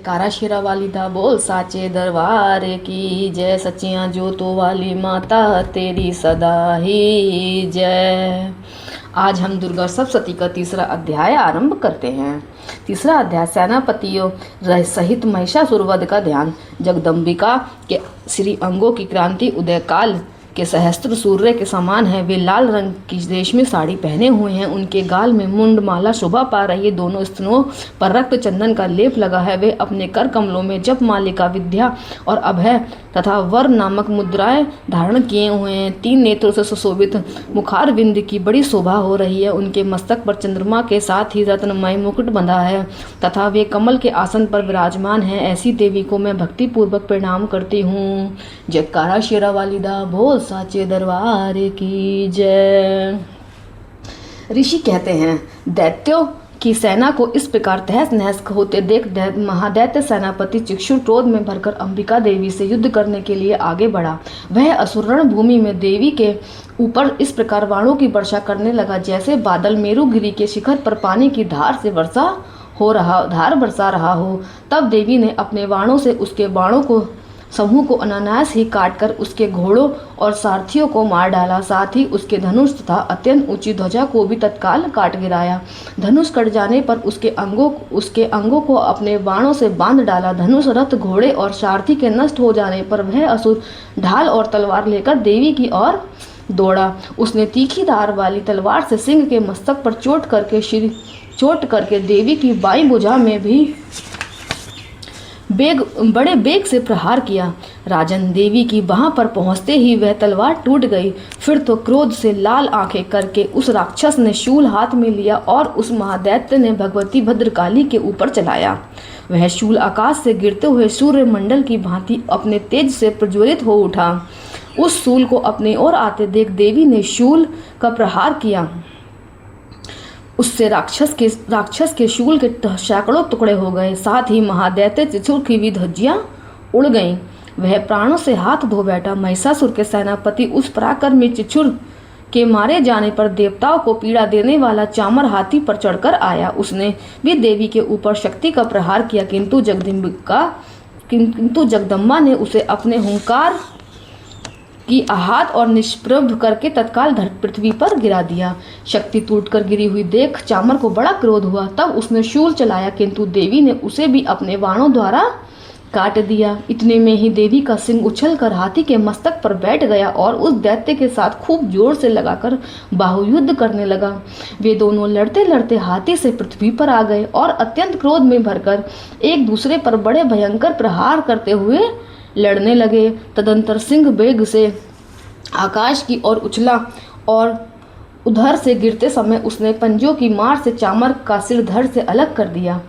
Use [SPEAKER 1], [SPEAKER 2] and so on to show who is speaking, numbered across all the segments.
[SPEAKER 1] कारा शेरा वाली दा बोल साचे दरबार की जय, सच्चियां जोतों वाली माता तेरी सदा ही जय। आज हम दुर्गा सप्तशती का तीसरा अध्याय आरंभ करते हैं। तीसरा अध्याय सेनापतियों सहित महिषासुर वध का ध्यान। जगदम्बिका के श्री अंगों की क्रांति उदय काल के सहस्त्र सूर्य के समान है। वे लाल रंग की रेशमी साड़ी पहने हुए हैं। उनके गाल में मुंड माला शोभा पा रही है। दोनों स्तनों पर रक्त चंदन का लेप लगा है। वे अपने कर कमलों में जप मालिका, विद्या और अभय तथा वर नामक मुद्राएं धारण किए हुए हैं। 3 नेत्रों से सुशोभित मुखार विंद की बड़ी शोभा हो रही है। उनके मस्तक पर चंद्रमा के साथ ही रत्नमय मुकुट बंधा है तथा वे कमल के आसन पर विराजमान हैं। ऐसी देवी को मैं भक्ति पूर्वक प्रणाम करती हूँ। जयकारा शेरा वाली दा बोल साचे दरबार की जय। ऋषि कहते हैं, दैत्यों की सेना को इस प्रकार तहस नहस होते देख महादैत्य सेनापति चिक्षुर क्रोध में भरकर अंबिका देवी से युद्ध करने के लिए आगे बढ़ा। वह असुर रणभूमि में देवी के ऊपर इस प्रकार बाणों की वर्षा करने लगा जैसे बादल मेरुगिरी के शिखर पर पानी की धार बरसा रहा हो। तब देवी ने अपने बाणों से उसके बाणों को समूह को अनायास ही काटकर उसके घोड़ों और सारथियों को मार डाला। साथ ही उसके धनुष तथा अत्यंत ऊंची ध्वजा को भी तत्काल काट गिराया। धनुष कट जाने पर उसके अंगों को अपने बाणों से बांध डाला। धनुष, रथ, घोड़े और सारथी के नष्ट हो जाने पर वह असुर ढाल और तलवार लेकर देवी की ओर दौड़ा। उसने तीखी धार वाली तलवार से सिंह के मस्तक पर चोट करके देवी की बाईं भुजा में भी बड़े बेग से प्रहार किया। राजन, देवी की वहां पर पहुंचते ही वह तलवार टूट गई। फिर तो क्रोध से लाल आंखें करके उस राक्षस ने शूल हाथ में लिया और उस महादैत्य ने भगवती भद्रकाली के ऊपर चलाया। वह शूल आकाश से गिरते हुए सूर्य मंडल की भांति अपने तेज से प्रज्वलित हो उठा। उस शूल को अपने ओर आते देख देवी ने शूल का प्रहार किया। उससे राक्षस के शूल के सैकड़ों टुकड़े हो गए। साथ ही महादैत्य चिक्षुर की भी ध्वजियां उड़ गईं। वह प्राणों से हाथ धो बैठा। महिषासुर के सेनापति उस पराक्रमी चिक्षुर के मारे जाने पर देवताओं को पीड़ा देने वाला चामर हाथी पर चढ़कर आया। उसने भी देवी के ऊपर शक्ति का प्रहार किया, किंतु जगदम्बा ने उसे अपने हुंकार की आहत और निष्प्रभ करके तत्काल पृथ्वी पर गिरा दिया। शक्ति टूटकर गिरी हुई देख चामर को बड़ा क्रोध हुआ। तब उसने शूल चलाया, किंतु देवी ने उसे भी अपने बाणों द्वारा काट दिया। इतने में ही देवी का सिंह उछलकर हाथी के मस्तक पर बैठ गया और उस दैत्य के साथ खूब जोर से लगाकर बाहुयुद्ध करने लगा। वे दोनों लड़ते लड़ते हाथी से पृथ्वी पर आ गए और अत्यंत क्रोध में भरकर एक दूसरे पर बड़े भयंकर प्रहार करते हुए लड़ने लगे। तदंतर सिंह बेग से आकाश की ओर उछला और उधर से गिरते समय उसने पंजों की मार से चामर का सिर धड़ से अलग कर दिया।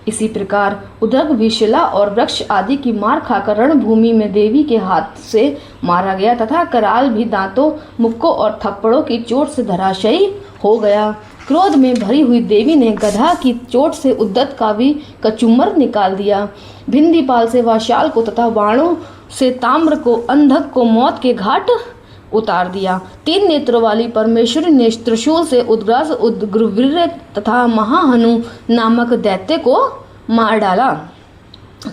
[SPEAKER 1] इसी प्रकार उदग भी शिला और वृक्ष आदि की मार खाकर रणभूमि में देवी के हाथ से मारा गया तथा कराल भी दांतों, मुक्कों और थप्पड़ों की चोट से धराशायी हो गया। क्रोध में भरी हुई देवी ने गधा की चोट से उद्दत का भी कचुम्बर निकाल दिया। भिंदीपाल से वाशाल को तथा बाणों से ताम्र को, अंधक को मौत के घाट उतार दिया। 3 नेत्रों वाली परमेश्वरी ने त्रिशूल से उद्ग्रास, उद्ग्रवीर्य तथा महाहनु नामक दैत्य को मार डाला।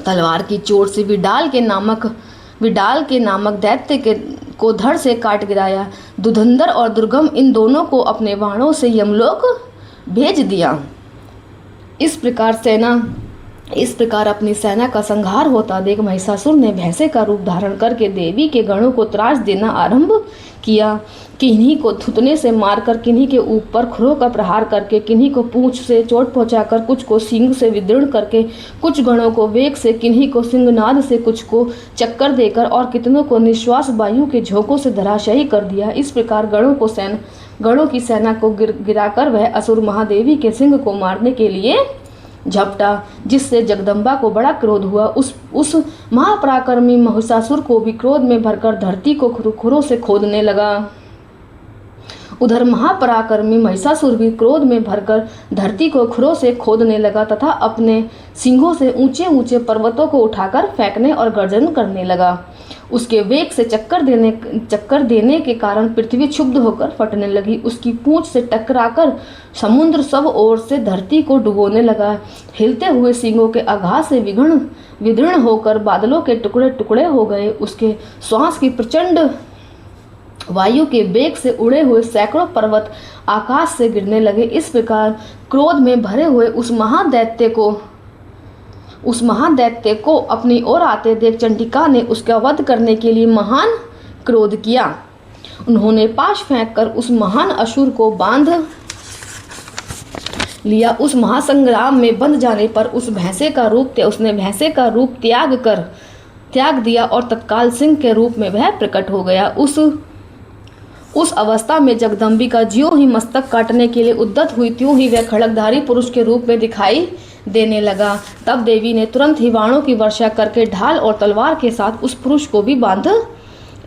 [SPEAKER 1] तलवार की चोट से विडाल के नामक दैत्य को धड़ से काट गिराया। दुधंधर और दुर्गम इन दोनों को अपने बाणों से यमलोक भेज दिया। इस प्रकार अपनी सेना का संहार होता देख महिषासुर ने भैंसे का रूप धारण करके देवी के गणों को त्रास देना आरंभ किया। किन्हीं को थुतने से मारकर, किन्हीं के ऊपर खुरों का प्रहार करके, किन्हीं को पूंछ से चोट पहुंचाकर, कुछ को सींग से विदीर्ण करके, कुछ गणों को वेग से, किन्हीं को सिंहनाद से, कुछ को चक्कर देकर और कितनों को निश्वास वायु के झोंकों से धराशायी कर दिया। इस प्रकार गणों की सेना को गिराकर वह असुर महादेवी के सिंह को मारने के लिए झपटा, जिससे जगदम्बा को बड़ा क्रोध हुआ। उस महापराक्रमी महिषासुर को भी क्रोध में भरकर धरती को खुरों से खोदने लगा। उधर महापराक्रमी महिषासुर भी क्रोध में भरकर धरती को खुरों से खोदने लगा तथा अपने सींगों से ऊंचे ऊंचे पर्वतों को उठाकर फेंकने और गर्जन करने लगा। उसके वेग से चक्कर देने के कारण पृथ्वी क्षुब्ध होकर फटने लगी। उसकी पूंछ से टकराकर समुद्र सब ओर से धरती को डुबोने लगा। हिलते हुए सींगों के आघात से विदीर्ण होकर बादलों के टुकड़े टुकड़े हो गए। उसके श्वास की प्रचंड वायु के वेग से उड़े हुए सैकड़ों पर्वत आकाश से गिरने लगे। इस प्रकार क्रोध में भरे हुए उस महादैत्य को अपनी ओर आते देख चंडिका ने उसका वध करने के लिए महान क्रोध किया। उन्होंने पाश फेंककर उस महान असुर को बांध लिया। उस महासंग्राम में बंध जाने पर उसने भैंसे का रूप त्याग दिया और तत्काल सिंह के रूप में वह प्रकट हो गया। उस अवस्था में जगदम्बिका ज्यों ही मस्तक काटने के लिए उद्यत हुई त्यों ही वह खड्गधारी पुरुष के रूप में दिखाई देने लगा। तब देवी ने तुरंत ही बाणों की वर्षा करके ढाल और तलवार के साथ उस पुरुष को भी बांध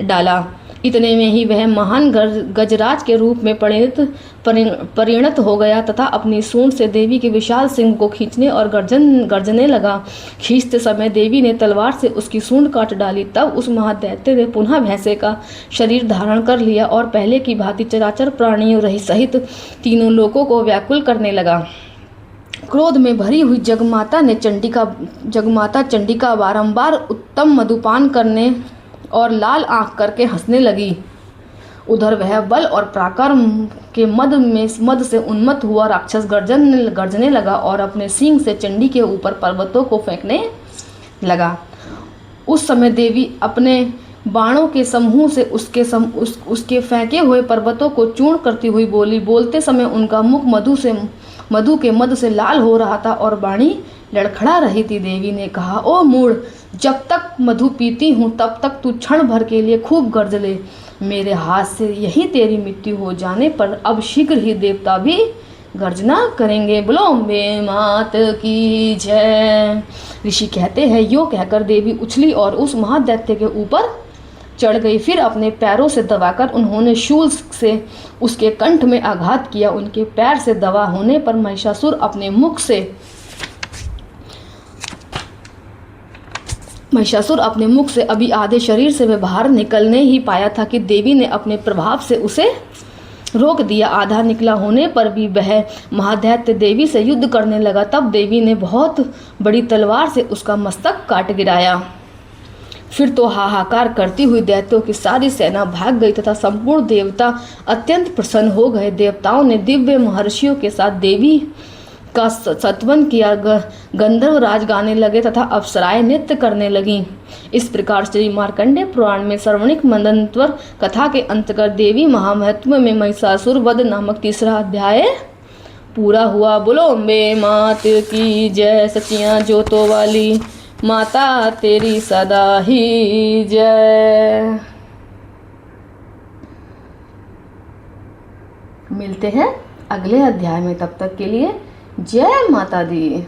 [SPEAKER 1] डाला। इतने में ही वह महान गजराज के रूप में परिणत हो गया तथा अपनी सूंड से देवी के विशाल सिंह को खींचने और गर्जने लगा। खींचते समय देवी ने तलवार से उसकी सूंड काट डाली। तब उस महादैत्य ने पुनः भैंसे का शरीर धारण कर लिया और पहले की भांति चराचर प्राणियों रही सहित तीनों लोकों को व्याकुल करने लगा। क्रोध में भरी हुई जगमाता चंडिका बारंबार उत्तम मधुपान करने और लाल आंख करके हंसने लगी। उधर वह बल और पराक्रम के मद से उन्मत्त हुआ राक्षस गर्जने लगा और अपने सींग से चंडी के ऊपर पर्वतों को फेंकने लगा। उस समय देवी अपने बाणों के समूह से उसके फेंके हुए पर्वतों को चूर्ण करती हुई बोली। बोलते समय उनका मुख मधु के मद से लाल हो रहा था और वाणी लड़खड़ा रही थी। देवी ने कहा, ओ मूढ़, जब तक मधु पीती हूँ तब तक तू क्षण भर के लिए खूब गर्ज ले। मेरे हाथ से यही तेरी मृत्यु हो जाने पर अब शीघ्र ही देवता भी गर्जना करेंगे। बोलो अम्बे मात की जय। ऋषि कहते हैं, यो कहकर देवी उछली और उस महादैत्य के ऊपर चढ़ गई। फिर अपने पैरों से दबाकर उन्होंने शूल से उसके कंठ में आघात किया। उनके पैर से दबा होने पर महिषासुर अपने मुख से अभी आधे शरीर से वह बाहर निकलने ही पाया था कि देवी ने अपने प्रभाव से उसे रोक दिया। आधा निकला होने पर भी वह महादैत्य देवी से युद्ध करने लगा। तब देवी ने बहुत बड़ी तलवार से उसका मस्तक काट गिराया। फिर तो हाहाकार करती हुई दैत्यों की सारी सेना भाग गई तथा संपूर्ण देवता अत्यंत प्रसन्न हो गए। देवताओं ने दिव्य महर्षियों के साथ देवी का सत्वन किया। गंधर्व राज गाने लगे तथा अप्सराएं नृत्य करने लगीं। इस प्रकार श्री मार्कंडेय पुराण में श्रवणिक मंदंत्वर कथा के अंतर्गत देवी महामहत्व में महिषासुर वध नामक तीसरा अध्याय पूरा हुआ। बोलो अम्बे मात की जय। सचियां जोतों वाली माता तेरी सदा ही जय। मिलते हैं अगले अध्याय में, तब तक के लिए जय माता दी।